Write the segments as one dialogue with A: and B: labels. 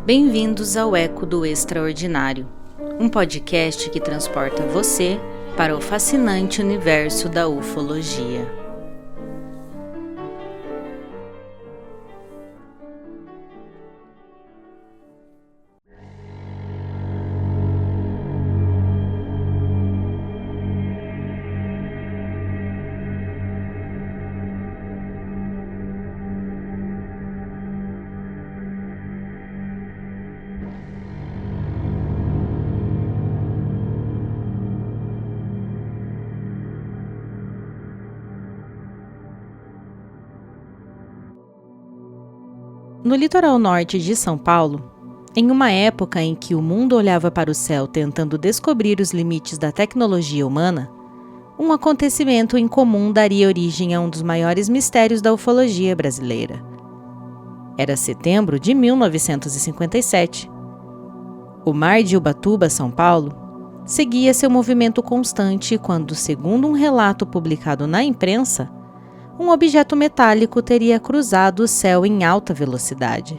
A: Bem-vindos ao Eco do Extraordinário, um podcast que transporta você para o fascinante universo da ufologia. No litoral norte de São Paulo, em uma época em que o mundo olhava para o céu tentando descobrir os limites da tecnologia humana, um acontecimento incomum daria origem a um dos maiores mistérios da ufologia brasileira. Era setembro de 1957. O mar de Ubatuba, São Paulo, seguia seu movimento constante quando, segundo um relato publicado na imprensa, um objeto metálico teria cruzado o céu em alta velocidade.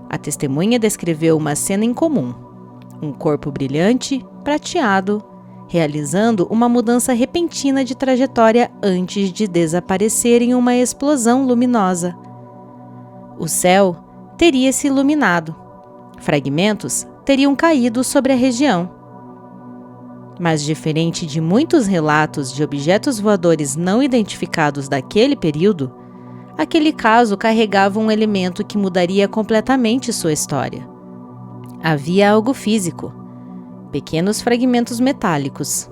A: A testemunha descreveu uma cena incomum: um corpo brilhante, prateado, realizando uma mudança repentina de trajetória antes de desaparecer em uma explosão luminosa. O céu teria se iluminado. Fragmentos teriam caído sobre a região. Mas, diferente de muitos relatos de objetos voadores não identificados daquele período, aquele caso carregava um elemento que mudaria completamente sua história. Havia algo físico, pequenos fragmentos metálicos.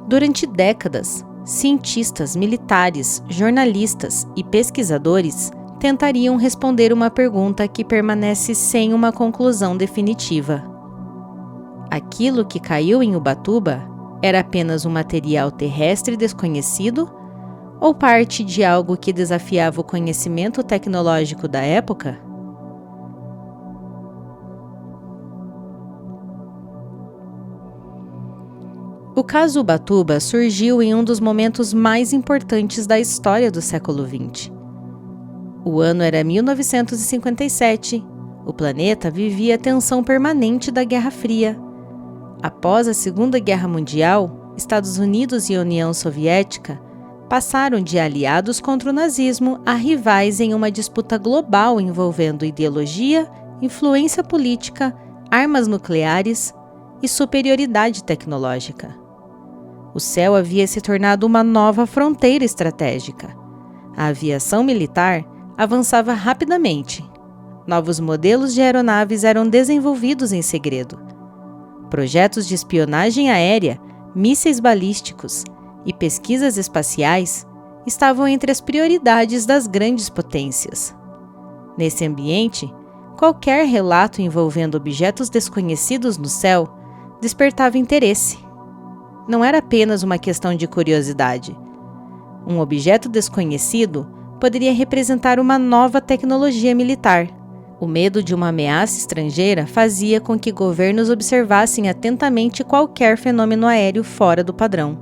A: Durante décadas, cientistas, militares, jornalistas e pesquisadores tentariam responder uma pergunta que permanece sem uma conclusão definitiva. Aquilo que caiu em Ubatuba era apenas um material terrestre desconhecido ou parte de algo que desafiava o conhecimento tecnológico da época? O caso Ubatuba surgiu em um dos momentos mais importantes da história do século XX. O ano era 1957. O planeta vivia a tensão permanente da Guerra Fria. Após a Segunda Guerra Mundial, Estados Unidos e União Soviética passaram de aliados contra o nazismo a rivais em uma disputa global envolvendo ideologia, influência política, armas nucleares e superioridade tecnológica. O céu havia se tornado uma nova fronteira estratégica. A aviação militar avançava rapidamente. Novos modelos de aeronaves eram desenvolvidos em segredo. Projetos de espionagem aérea, mísseis balísticos e pesquisas espaciais estavam entre as prioridades das grandes potências. Nesse ambiente, qualquer relato envolvendo objetos desconhecidos no céu despertava interesse. Não era apenas uma questão de curiosidade. Um objeto desconhecido poderia representar uma nova tecnologia militar. O medo de uma ameaça estrangeira fazia com que governos observassem atentamente qualquer fenômeno aéreo fora do padrão.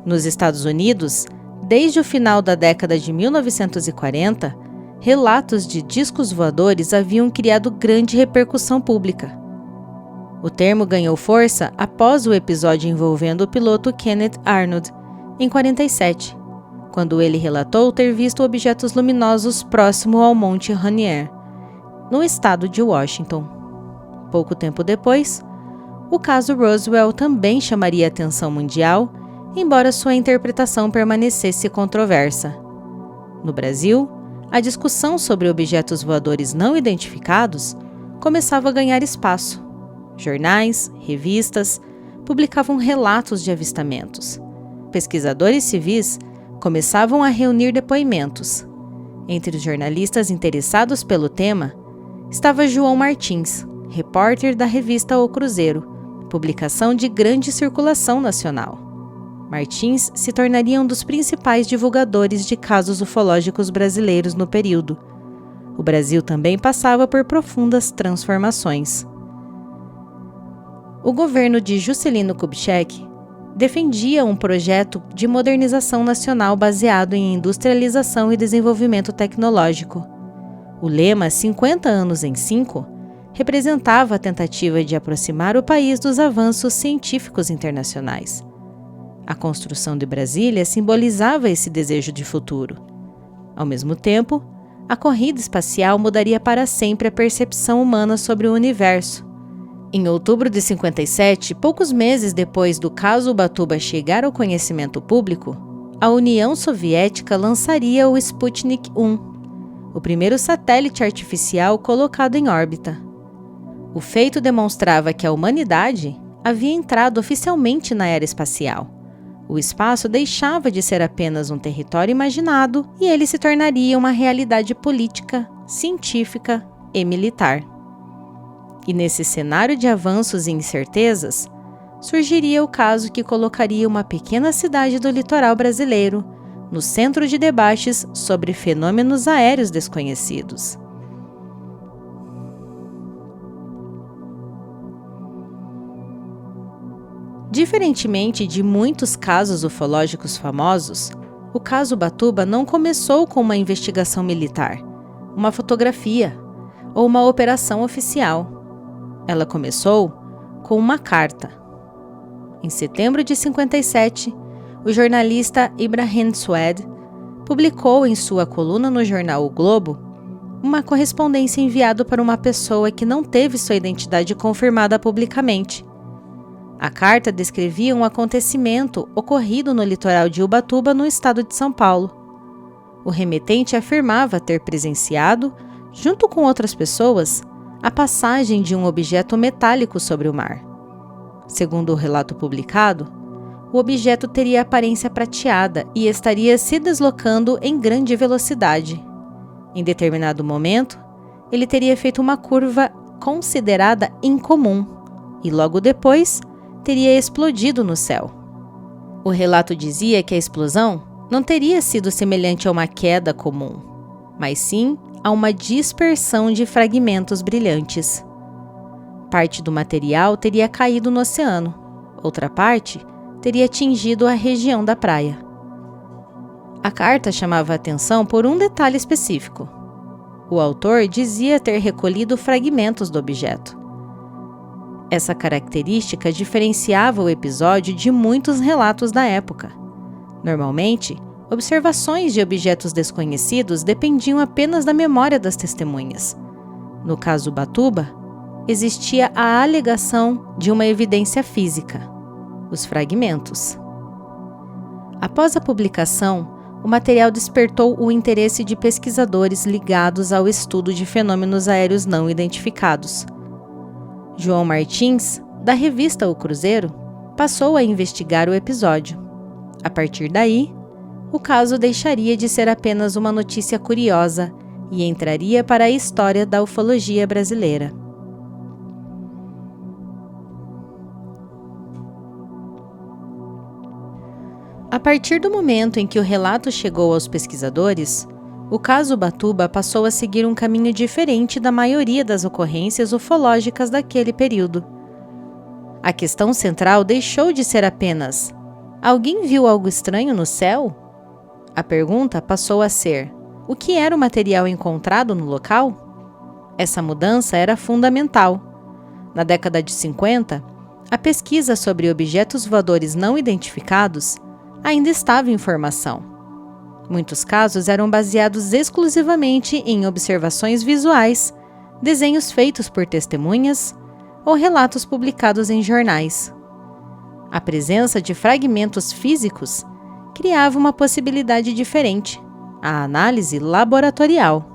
A: Nos Estados Unidos, desde o final da década de 1940, relatos de discos voadores haviam criado grande repercussão pública. O termo ganhou força após o episódio envolvendo o piloto Kenneth Arnold, em 1947, quando ele relatou ter visto objetos luminosos próximo ao Monte Rainier, no estado de Washington. Pouco tempo depois, o caso Roswell também chamaria a atenção mundial, embora sua interpretação permanecesse controversa. No Brasil, a discussão sobre objetos voadores não identificados começava a ganhar espaço. Jornais, revistas, publicavam relatos de avistamentos. Pesquisadores civis começavam a reunir depoimentos. Entre os jornalistas interessados pelo tema, estava João Martins, repórter da revista O Cruzeiro, publicação de grande circulação nacional. Martins se tornaria um dos principais divulgadores de casos ufológicos brasileiros no período. O Brasil também passava por profundas transformações. O governo de Juscelino Kubitschek defendia um projeto de modernização nacional baseado em industrialização e desenvolvimento tecnológico. O lema 50 anos em 5 representava a tentativa de aproximar o país dos avanços científicos internacionais. A construção de Brasília simbolizava esse desejo de futuro. Ao mesmo tempo, a corrida espacial mudaria para sempre a percepção humana sobre o universo. Em outubro de 57, poucos meses depois do caso Ubatuba chegar ao conhecimento público, a União Soviética lançaria o Sputnik 1, o primeiro satélite artificial colocado em órbita. O feito demonstrava que a humanidade havia entrado oficialmente na era espacial. O espaço deixava de ser apenas um território imaginado e ele se tornaria uma realidade política, científica e militar. E nesse cenário de avanços e incertezas, surgiria o caso que colocaria uma pequena cidade do litoral brasileiro no centro de debates sobre fenômenos aéreos desconhecidos. Diferentemente de muitos casos ufológicos famosos, o caso Ubatuba não começou com uma investigação militar, uma fotografia ou uma operação oficial. Ela começou com uma carta. Em setembro de 57, o jornalista Ibrahim Sued publicou em sua coluna no jornal O Globo uma correspondência enviada para uma pessoa que não teve sua identidade confirmada publicamente. A carta descrevia um acontecimento ocorrido no litoral de Ubatuba, no estado de São Paulo. O remetente afirmava ter presenciado, junto com outras pessoas, a passagem de um objeto metálico sobre o mar. Segundo o relato publicado, o objeto teria aparência prateada e estaria se deslocando em grande velocidade. Em determinado momento, ele teria feito uma curva considerada incomum e logo depois teria explodido no céu. O relato dizia que a explosão não teria sido semelhante a uma queda comum, mas sim a uma dispersão de fragmentos brilhantes. Parte do material teria caído no oceano, outra parte teria atingido a região da praia. A carta chamava a atenção por um detalhe específico. O autor dizia ter recolhido fragmentos do objeto. Essa característica diferenciava o episódio de muitos relatos da época. Normalmente, observações de objetos desconhecidos dependiam apenas da memória das testemunhas. No caso Ubatuba, existia a alegação de uma evidência física, os fragmentos. Após a publicação, o material despertou o interesse de pesquisadores ligados ao estudo de fenômenos aéreos não identificados. João Martins, da revista O Cruzeiro, passou a investigar o episódio. A partir daí, o caso deixaria de ser apenas uma notícia curiosa e entraria para a história da ufologia brasileira. A partir do momento em que o relato chegou aos pesquisadores, o caso Ubatuba passou a seguir um caminho diferente da maioria das ocorrências ufológicas daquele período. A questão central deixou de ser apenas: alguém viu algo estranho no céu? A pergunta passou a ser: o que era o material encontrado no local? Essa mudança era fundamental. Na década de 50, a pesquisa sobre objetos voadores não identificados ainda estava em formação. Muitos casos eram baseados exclusivamente em observações visuais, desenhos feitos por testemunhas ou relatos publicados em jornais. A presença de fragmentos físicos criava uma possibilidade diferente: a análise laboratorial.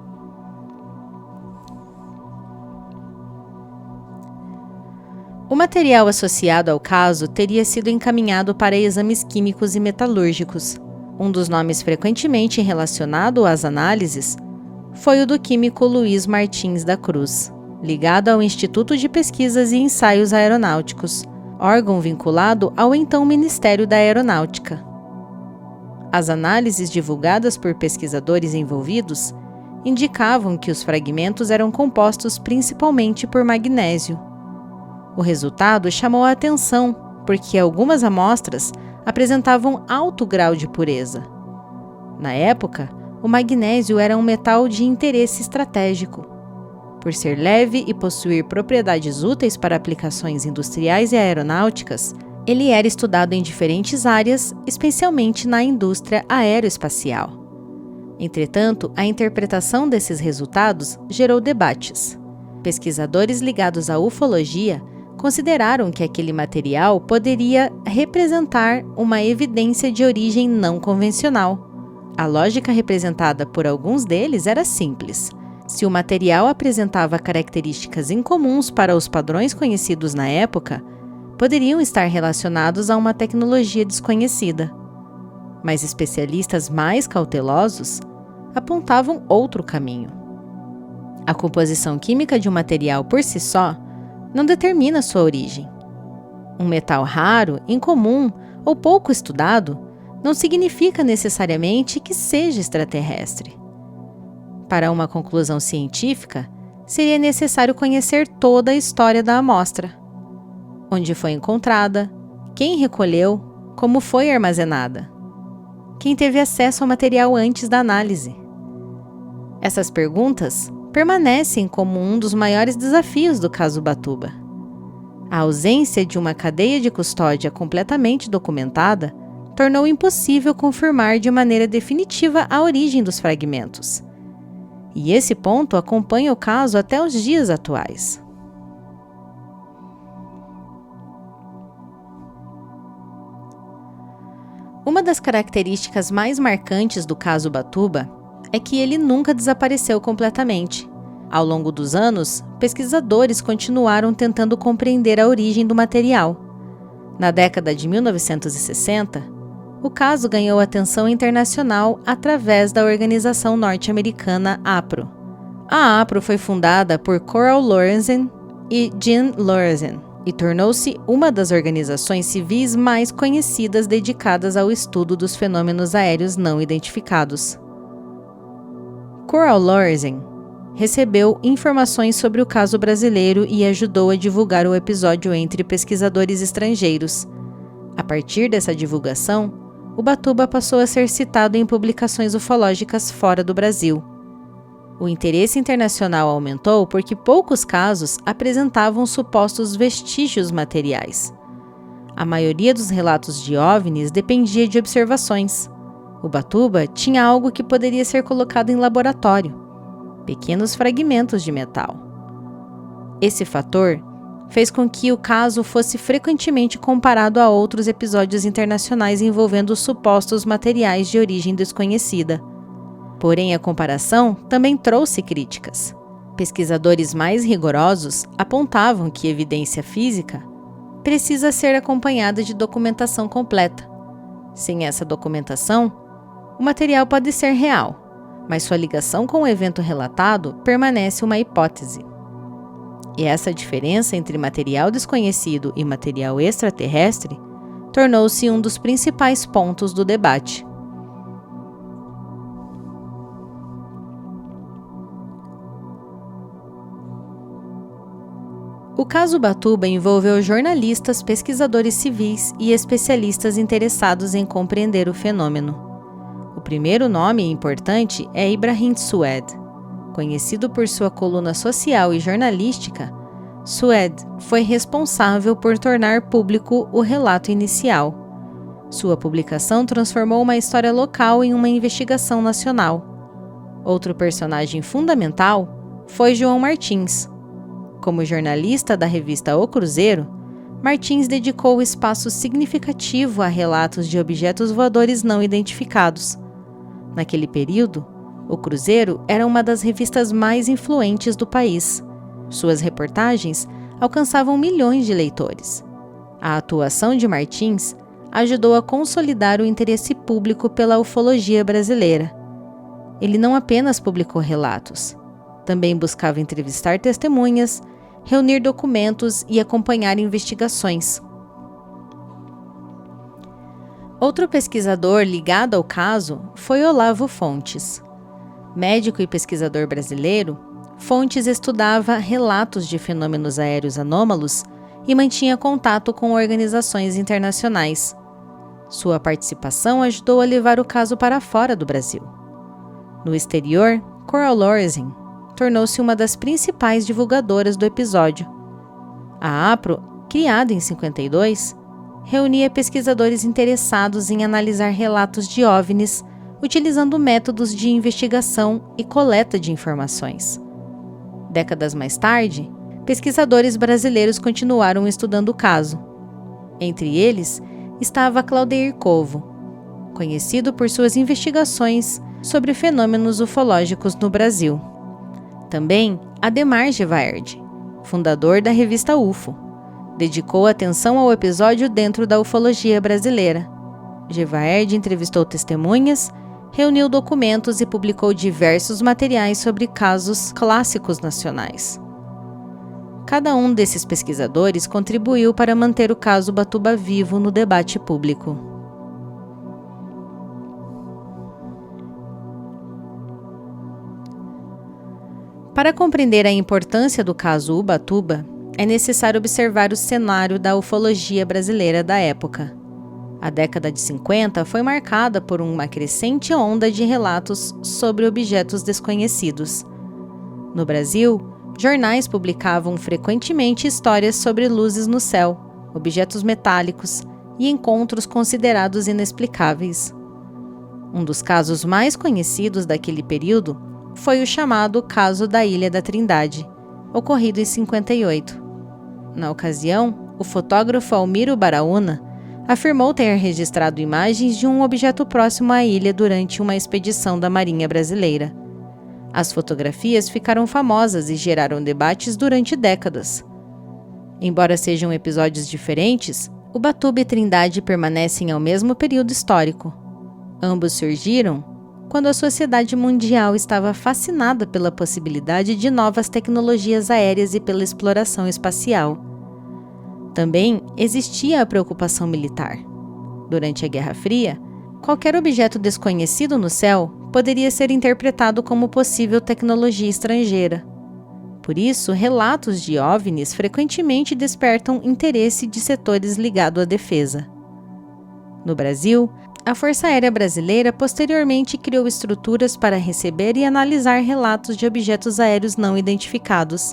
A: O material associado ao caso teria sido encaminhado para exames químicos e metalúrgicos. Um dos nomes frequentemente relacionado às análises foi o do químico Luiz Martins da Cruz, ligado ao Instituto de Pesquisas e Ensaios Aeronáuticos, órgão vinculado ao então Ministério da Aeronáutica. As análises divulgadas por pesquisadores envolvidos indicavam que os fragmentos eram compostos principalmente por magnésio. O resultado chamou a atenção porque algumas amostras apresentavam alto grau de pureza. Na época, o magnésio era um metal de interesse estratégico. Por ser leve e possuir propriedades úteis para aplicações industriais e aeronáuticas, ele era estudado em diferentes áreas, especialmente na indústria aeroespacial. Entretanto, a interpretação desses resultados gerou debates. Pesquisadores ligados à ufologia consideraram que aquele material poderia representar uma evidência de origem não convencional. A lógica representada por alguns deles era simples. Se o material apresentava características incomuns para os padrões conhecidos na época, poderiam estar relacionados a uma tecnologia desconhecida. Mas especialistas mais cautelosos apontavam outro caminho. A composição química de um material por si só não determina sua origem. Um metal raro, incomum ou pouco estudado não significa necessariamente que seja extraterrestre. Para uma conclusão científica, seria necessário conhecer toda a história da amostra. Onde foi encontrada, quem recolheu, como foi armazenada, quem teve acesso ao material antes da análise. Essas perguntas permanecem como um dos maiores desafios do caso Ubatuba. A ausência de uma cadeia de custódia completamente documentada tornou impossível confirmar de maneira definitiva a origem dos fragmentos. E esse ponto acompanha o caso até os dias atuais. Uma das características mais marcantes do caso Ubatuba é que ele nunca desapareceu completamente. Ao longo dos anos, pesquisadores continuaram tentando compreender a origem do material. Na década de 1960, o caso ganhou atenção internacional através da organização norte-americana APRO. A APRO foi fundada por Coral Lorenzen e Jean Lorenzen e tornou-se uma das organizações civis mais conhecidas dedicadas ao estudo dos fenômenos aéreos não identificados. Coral Lorenzen recebeu informações sobre o caso brasileiro e ajudou a divulgar o episódio entre pesquisadores estrangeiros. A partir dessa divulgação, Ubatuba passou a ser citado em publicações ufológicas fora do Brasil. O interesse internacional aumentou porque poucos casos apresentavam supostos vestígios materiais. A maioria dos relatos de OVNIs dependia de observações. Ubatuba tinha algo que poderia ser colocado em laboratório: pequenos fragmentos de metal. Esse fator fez com que o caso fosse frequentemente comparado a outros episódios internacionais envolvendo supostos materiais de origem desconhecida. Porém, a comparação também trouxe críticas. Pesquisadores mais rigorosos apontavam que evidência física precisa ser acompanhada de documentação completa. Sem essa documentação, o material pode ser real, mas sua ligação com o evento relatado permanece uma hipótese. E essa diferença entre material desconhecido e material extraterrestre tornou-se um dos principais pontos do debate. O caso Ubatuba envolveu jornalistas, pesquisadores civis e especialistas interessados em compreender o fenômeno. O primeiro nome importante é Ibrahim Sued. Conhecido por sua coluna social e jornalística, Sued foi responsável por tornar público o relato inicial. Sua publicação transformou uma história local em uma investigação nacional. Outro personagem fundamental foi João Martins. Como jornalista da revista O Cruzeiro, Martins dedicou espaço significativo a relatos de objetos voadores não identificados. Naquele período, O Cruzeiro era uma das revistas mais influentes do país. Suas reportagens alcançavam milhões de leitores. A atuação de Martins ajudou a consolidar o interesse público pela ufologia brasileira. Ele não apenas publicou relatos, também buscava entrevistar testemunhas, reunir documentos e acompanhar investigações. Outro pesquisador ligado ao caso foi Olavo Fontes. Médico e pesquisador brasileiro, Fontes estudava relatos de fenômenos aéreos anômalos e mantinha contato com organizações internacionais. Sua participação ajudou a levar o caso para fora do Brasil. No exterior, Coral Lorenzin tornou-se uma das principais divulgadoras do episódio. A APRO, criada em 52, reunia pesquisadores interessados em analisar relatos de OVNIs utilizando métodos de investigação e coleta de informações. Décadas mais tarde, pesquisadores brasileiros continuaram estudando o caso. Entre eles estava Claudeir Covo, conhecido por suas investigações sobre fenômenos ufológicos no Brasil. Também Ademar Gevaerd, fundador da revista UFO, dedicou atenção ao episódio dentro da ufologia brasileira. Gevaerd entrevistou testemunhas, reuniu documentos e publicou diversos materiais sobre casos clássicos nacionais. Cada um desses pesquisadores contribuiu para manter o caso Ubatuba vivo no debate público. Para compreender a importância do caso Ubatuba, é necessário observar o cenário da ufologia brasileira da época. A década de 50 foi marcada por uma crescente onda de relatos sobre objetos desconhecidos. No Brasil, jornais publicavam frequentemente histórias sobre luzes no céu, objetos metálicos e encontros considerados inexplicáveis. Um dos casos mais conhecidos daquele período foi o chamado Caso da Ilha da Trindade, ocorrido em 58. Na ocasião, o fotógrafo Almiro Baraúna afirmou ter registrado imagens de um objeto próximo à ilha durante uma expedição da Marinha Brasileira. As fotografias ficaram famosas e geraram debates durante décadas. Embora sejam episódios diferentes, Ubatuba e Trindade permanecem ao mesmo período histórico. Ambos surgiram quando a sociedade mundial estava fascinada pela possibilidade de novas tecnologias aéreas e pela exploração espacial. Também existia a preocupação militar. Durante a Guerra Fria, qualquer objeto desconhecido no céu poderia ser interpretado como possível tecnologia estrangeira. Por isso, relatos de OVNIs frequentemente despertam interesse de setores ligados à defesa. No Brasil, a Força Aérea Brasileira posteriormente criou estruturas para receber e analisar relatos de objetos aéreos não identificados.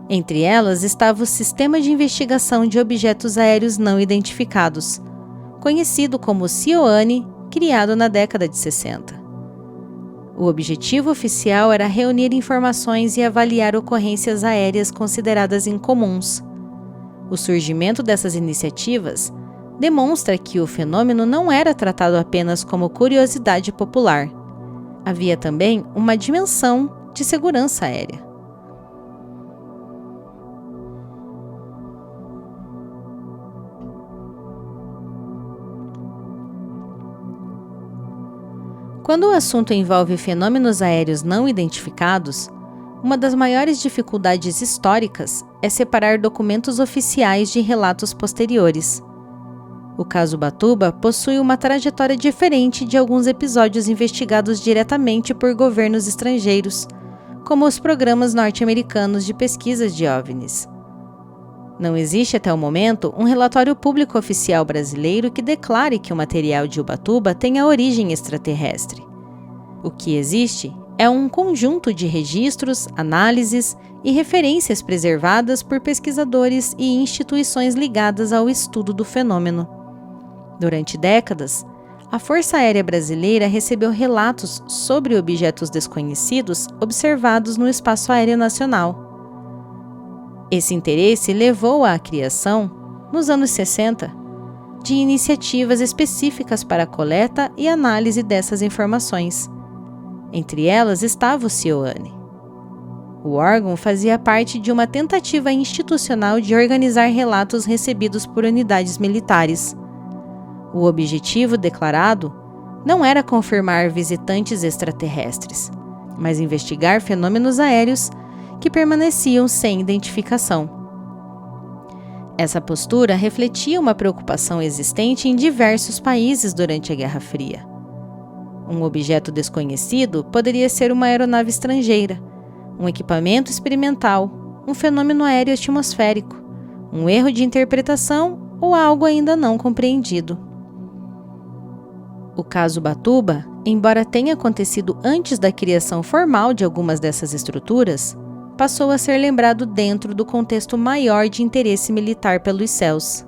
A: Entre elas estava o Sistema de Investigação de Objetos Aéreos Não Identificados, conhecido como CIOANI, criado na década de 60. O objetivo oficial era reunir informações e avaliar ocorrências aéreas consideradas incomuns. O surgimento dessas iniciativas demonstra que o fenômeno não era tratado apenas como curiosidade popular. Havia também uma dimensão de segurança aérea. Quando o assunto envolve fenômenos aéreos não identificados, uma das maiores dificuldades históricas é separar documentos oficiais de relatos posteriores. O caso Ubatuba possui uma trajetória diferente de alguns episódios investigados diretamente por governos estrangeiros, como os programas norte-americanos de pesquisas de OVNIs. Não existe até o momento um relatório público oficial brasileiro que declare que o material de Ubatuba tenha origem extraterrestre. O que existe é um conjunto de registros, análises e referências preservadas por pesquisadores e instituições ligadas ao estudo do fenômeno. Durante décadas, a Força Aérea Brasileira recebeu relatos sobre objetos desconhecidos observados no espaço aéreo nacional. Esse interesse levou à criação, nos anos 60, de iniciativas específicas para a coleta e análise dessas informações. Entre elas estava o CIOANI. O órgão fazia parte de uma tentativa institucional de organizar relatos recebidos por unidades militares. O objetivo declarado não era confirmar visitantes extraterrestres, mas investigar fenômenos aéreos que permaneciam sem identificação. Essa postura refletia uma preocupação existente em diversos países durante a Guerra Fria. Um objeto desconhecido poderia ser uma aeronave estrangeira, um equipamento experimental, um fenômeno aéreo atmosférico, um erro de interpretação ou algo ainda não compreendido. O caso Ubatuba embora tenha acontecido antes da criação formal de algumas dessas estruturas, passou a ser lembrado dentro do contexto maior de interesse militar pelos céus.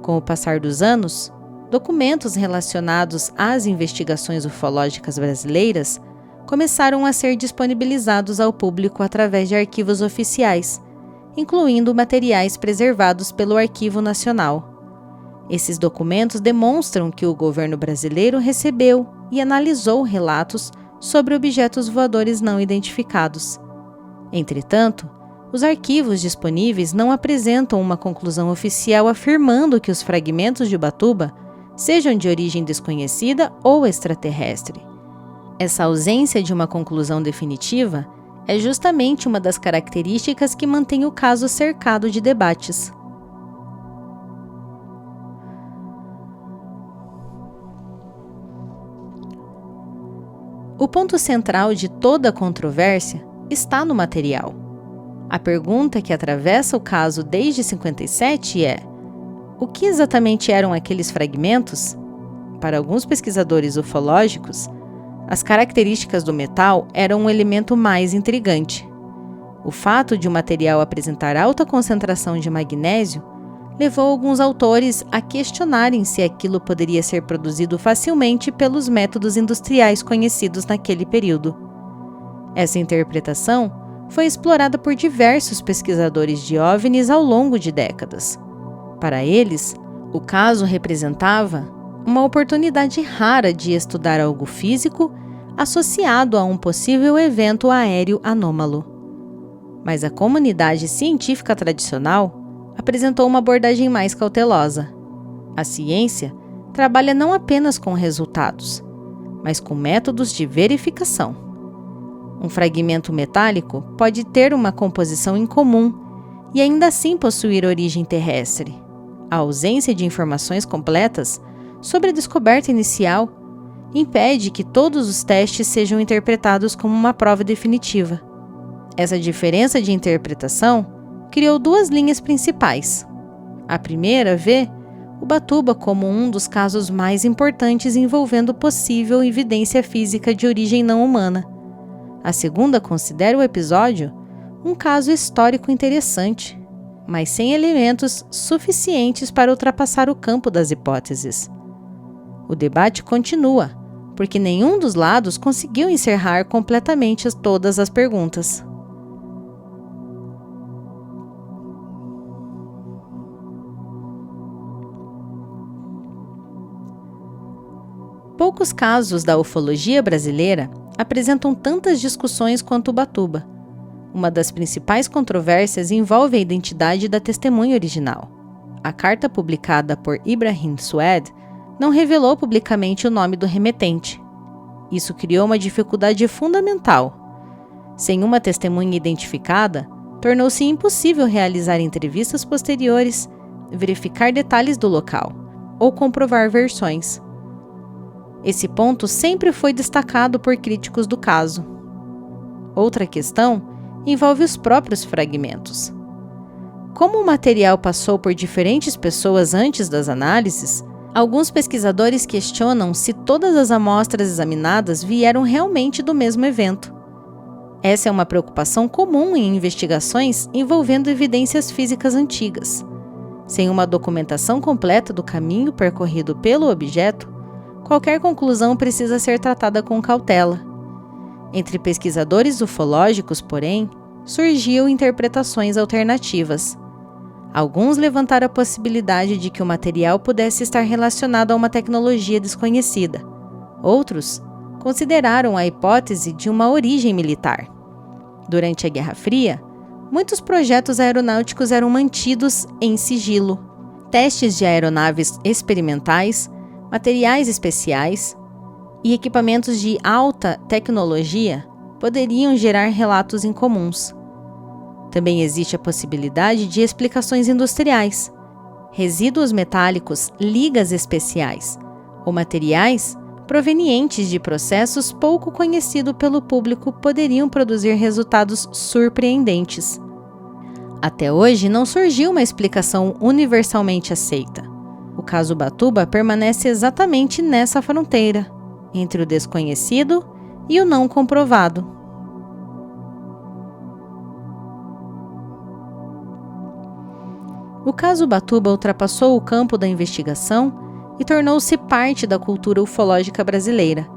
A: Com o passar dos anos, documentos relacionados às investigações ufológicas brasileiras começaram a ser disponibilizados ao público através de arquivos oficiais, incluindo materiais preservados pelo Arquivo Nacional. Esses documentos demonstram que o governo brasileiro recebeu e analisou relatos sobre objetos voadores não identificados. Entretanto, os arquivos disponíveis não apresentam uma conclusão oficial afirmando que os fragmentos de Ubatuba sejam de origem desconhecida ou extraterrestre. Essa ausência de uma conclusão definitiva é justamente uma das características que mantém o caso cercado de debates. O ponto central de toda a controvérsia está no material. A pergunta que atravessa o caso desde 57 é: o que exatamente eram aqueles fragmentos? Para alguns pesquisadores ufológicos, as características do metal eram um elemento mais intrigante. O fato de o material apresentar alta concentração de magnésio levou alguns autores a questionarem se aquilo poderia ser produzido facilmente pelos métodos industriais conhecidos naquele período. Essa interpretação foi explorada por diversos pesquisadores de OVNIs ao longo de décadas. Para eles, o caso representava uma oportunidade rara de estudar algo físico associado a um possível evento aéreo anômalo. Mas a comunidade científica tradicional apresentou uma abordagem mais cautelosa. A ciência trabalha não apenas com resultados, mas com métodos de verificação. Um fragmento metálico pode ter uma composição incomum e ainda assim possuir origem terrestre. A ausência de informações completas sobre a descoberta inicial impede que todos os testes sejam interpretados como uma prova definitiva. Essa diferença de interpretação criou duas linhas principais. A primeira vê Ubatuba como um dos casos mais importantes envolvendo possível evidência física de origem não humana. A segunda considera o episódio um caso histórico interessante, mas sem elementos suficientes para ultrapassar o campo das hipóteses. O debate continua, porque nenhum dos lados conseguiu encerrar completamente todas as perguntas. Poucos casos da ufologia brasileira apresentam tantas discussões quanto Ubatuba. Uma das principais controvérsias envolve a identidade da testemunha original. A carta publicada por Ibrahim Sued não revelou publicamente o nome do remetente. Isso criou uma dificuldade fundamental. Sem uma testemunha identificada, tornou-se impossível realizar entrevistas posteriores, verificar detalhes do local ou comprovar versões. Esse ponto sempre foi destacado por críticos do caso. Outra questão envolve os próprios fragmentos. Como o material passou por diferentes pessoas antes das análises, alguns pesquisadores questionam se todas as amostras examinadas vieram realmente do mesmo evento. Essa é uma preocupação comum em investigações envolvendo evidências físicas antigas. Sem uma documentação completa do caminho percorrido pelo objeto, qualquer conclusão precisa ser tratada com cautela. Entre pesquisadores ufológicos, porém, surgiu interpretações alternativas. Alguns levantaram a possibilidade de que o material pudesse estar relacionado a uma tecnologia desconhecida. Outros consideraram a hipótese de uma origem militar. Durante a Guerra Fria, muitos projetos aeronáuticos eram mantidos em sigilo. Testes de aeronaves experimentais, materiais especiais e equipamentos de alta tecnologia poderiam gerar relatos incomuns. Também existe a possibilidade de explicações industriais, resíduos metálicos, ligas especiais ou materiais provenientes de processos pouco conhecidos pelo público poderiam produzir resultados surpreendentes. Até hoje não surgiu uma explicação universalmente aceita. O caso Ubatuba permanece exatamente nessa fronteira. entre o desconhecido e o não comprovado. O caso Ubatuba ultrapassou o campo da investigação e tornou-se parte da cultura ufológica brasileira.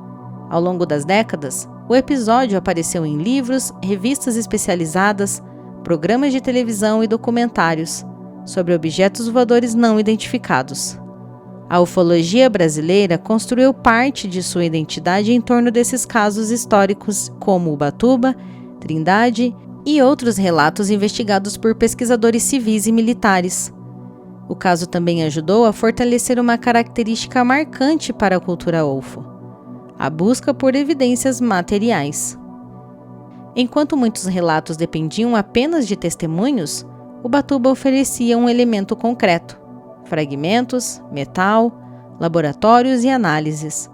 A: Ao longo das décadas, o episódio apareceu em livros, revistas especializadas, programas de televisão e documentários sobre objetos voadores não identificados. A ufologia brasileira construiu parte de sua identidade em torno desses casos históricos, como Ubatuba, Trindade e outros relatos investigados por pesquisadores civis e militares. O caso também ajudou a fortalecer uma característica marcante para a cultura UFO: a busca por evidências materiais. Enquanto muitos relatos dependiam apenas de testemunhos, Ubatuba oferecia um elemento concreto: fragmentos, metal, laboratórios e análises.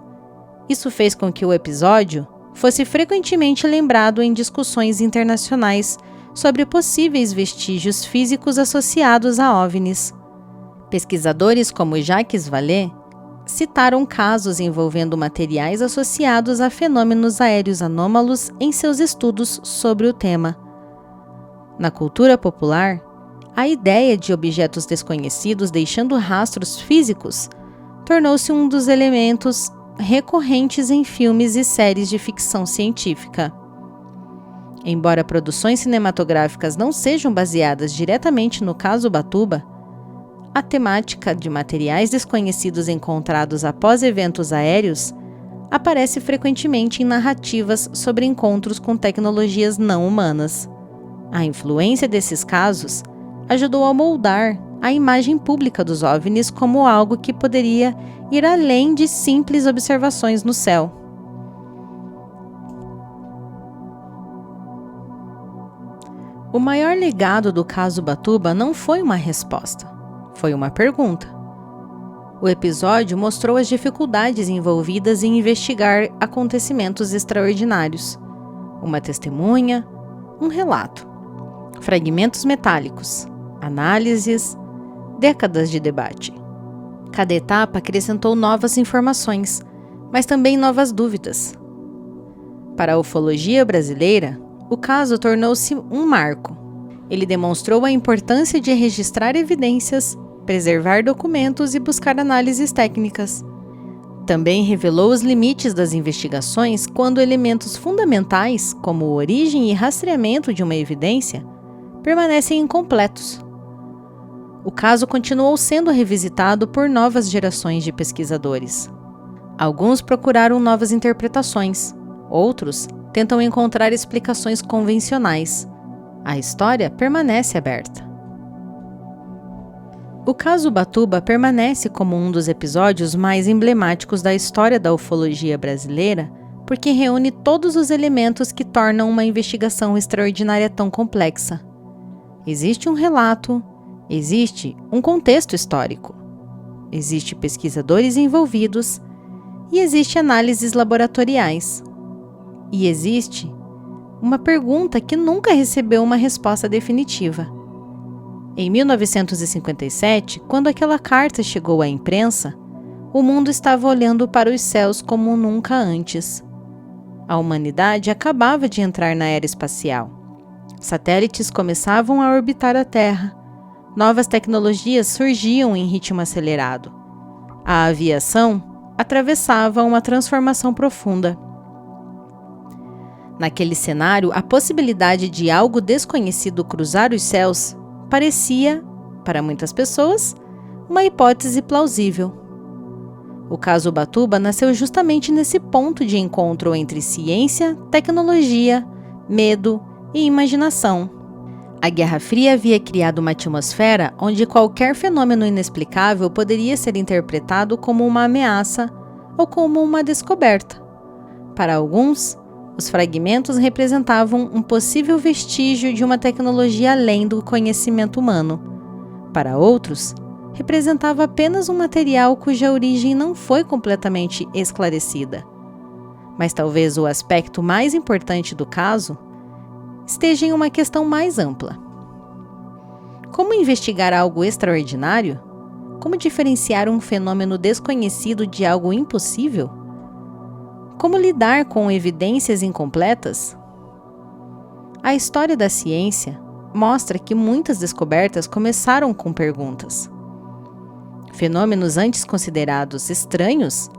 A: Isso fez com que o episódio fosse frequentemente lembrado em discussões internacionais sobre possíveis vestígios físicos associados a OVNIs. Pesquisadores como Jacques Vallée citaram casos envolvendo materiais associados a fenômenos aéreos anômalos em seus estudos sobre o tema. Na cultura popular, a ideia de objetos desconhecidos deixando rastros físicos tornou-se um dos elementos recorrentes em filmes e séries de ficção científica. Embora produções cinematográficas não sejam baseadas diretamente no caso Ubatuba, a temática de materiais desconhecidos encontrados após eventos aéreos aparece frequentemente em narrativas sobre encontros com tecnologias não humanas. A influência desses casos ajudou a moldar a imagem pública dos OVNIs como algo que poderia ir além de simples observações no céu. O maior legado do caso Ubatuba não foi uma resposta, foi uma pergunta. O episódio mostrou as dificuldades envolvidas em investigar acontecimentos extraordinários. Uma testemunha, um relato, fragmentos metálicos, análises, décadas de debate. Cada etapa acrescentou novas informações, mas também novas dúvidas. Para a ufologia brasileira, o caso tornou-se um marco. Ele demonstrou a importância de registrar evidências, preservar documentos e buscar análises técnicas. Também revelou os limites das investigações quando elementos fundamentais, como origem e rastreamento de uma evidência, permanecem incompletos. O caso continuou sendo revisitado por novas gerações de pesquisadores. Alguns procuraram novas interpretações, outros tentam encontrar explicações convencionais. A história permanece aberta. O caso Ubatuba permanece como um dos episódios mais emblemáticos da história da ufologia brasileira, porque reúne todos os elementos que tornam uma investigação extraordinária tão complexa. Existe um relato, existe um contexto histórico, existe pesquisadores envolvidos e existe análises laboratoriais. E existe uma pergunta que nunca recebeu uma resposta definitiva. Em 1957, quando aquela carta chegou à imprensa, o mundo estava olhando para os céus como nunca antes. A humanidade acabava de entrar na era espacial. Satélites começavam a orbitar a Terra. Novas tecnologias surgiam em ritmo acelerado. A aviação atravessava uma transformação profunda. Naquele cenário, a possibilidade de algo desconhecido cruzar os céus parecia, para muitas pessoas, uma hipótese plausível. O caso Ubatuba nasceu justamente nesse ponto de encontro entre ciência, tecnologia, medo e imaginação. A Guerra Fria havia criado uma atmosfera onde qualquer fenômeno inexplicável poderia ser interpretado como uma ameaça ou como uma descoberta. Para alguns, os fragmentos representavam um possível vestígio de uma tecnologia além do conhecimento humano. Para outros, representava apenas um material cuja origem não foi completamente esclarecida. Mas talvez o aspecto mais importante do caso esteja em uma questão mais ampla. Como investigar algo extraordinário? Como diferenciar um fenômeno desconhecido de algo impossível? Como lidar com evidências incompletas? A história da ciência mostra que muitas descobertas começaram com perguntas. Fenômenos antes considerados estranhos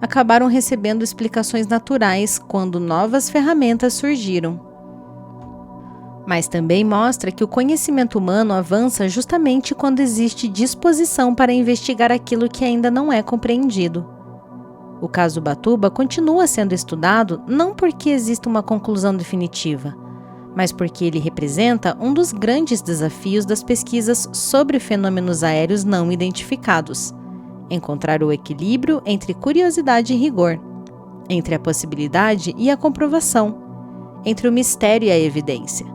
A: acabaram recebendo explicações naturais quando novas ferramentas surgiram. Mas também mostra que o conhecimento humano avança justamente quando existe disposição para investigar aquilo que ainda não é compreendido. O caso Ubatuba continua sendo estudado não porque exista uma conclusão definitiva, mas porque ele representa um dos grandes desafios das pesquisas sobre fenômenos aéreos não identificados: encontrar o equilíbrio entre curiosidade e rigor, entre a possibilidade e a comprovação, entre o mistério e a evidência.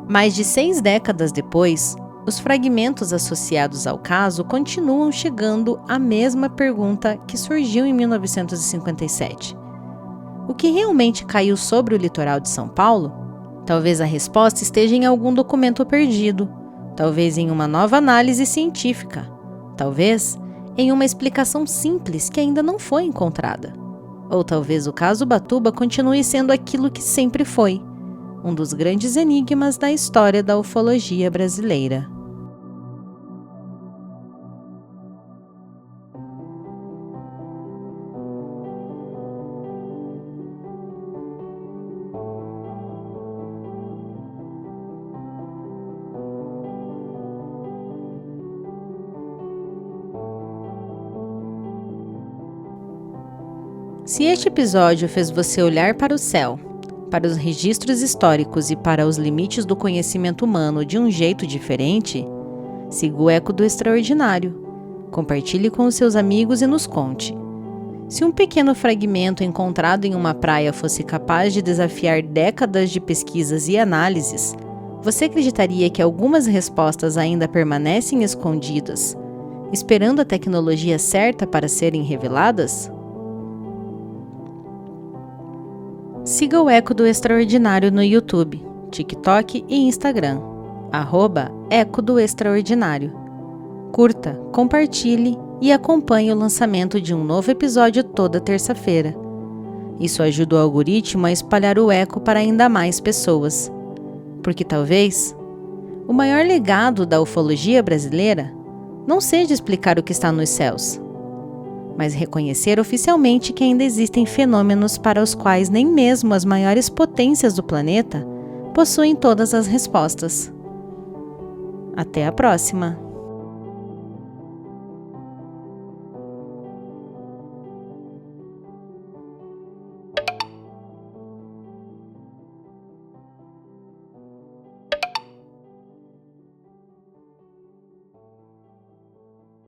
A: Mais de 6 décadas depois, os fragmentos associados ao caso continuam chegando à mesma pergunta que surgiu em 1957. O que realmente caiu sobre o litoral de São Paulo? Talvez a resposta esteja em algum documento perdido, talvez em uma nova análise científica, talvez em uma explicação simples que ainda não foi encontrada. Ou talvez o caso Ubatuba continue sendo aquilo que sempre foi, um dos grandes enigmas da história da ufologia brasileira. Se este episódio fez você olhar para o céu, para os registros históricos e para os limites do conhecimento humano de um jeito diferente, siga o Eco do Extraordinário, compartilhe com os seus amigos e nos conte. Se um pequeno fragmento encontrado em uma praia fosse capaz de desafiar décadas de pesquisas e análises, você acreditaria que algumas respostas ainda permanecem escondidas, esperando a tecnologia certa para serem reveladas? Siga o Eco do Extraordinário no YouTube, TikTok e Instagram, @Eco do Extraordinário. Curta, compartilhe e acompanhe o lançamento de um novo episódio toda terça-feira. Isso ajuda o algoritmo a espalhar o Eco para ainda mais pessoas. Porque talvez o maior legado da ufologia brasileira não seja explicar o que está nos céus, mas reconhecer oficialmente que ainda existem fenômenos para os quais nem mesmo as maiores potências do planeta possuem todas as respostas. Até a próxima!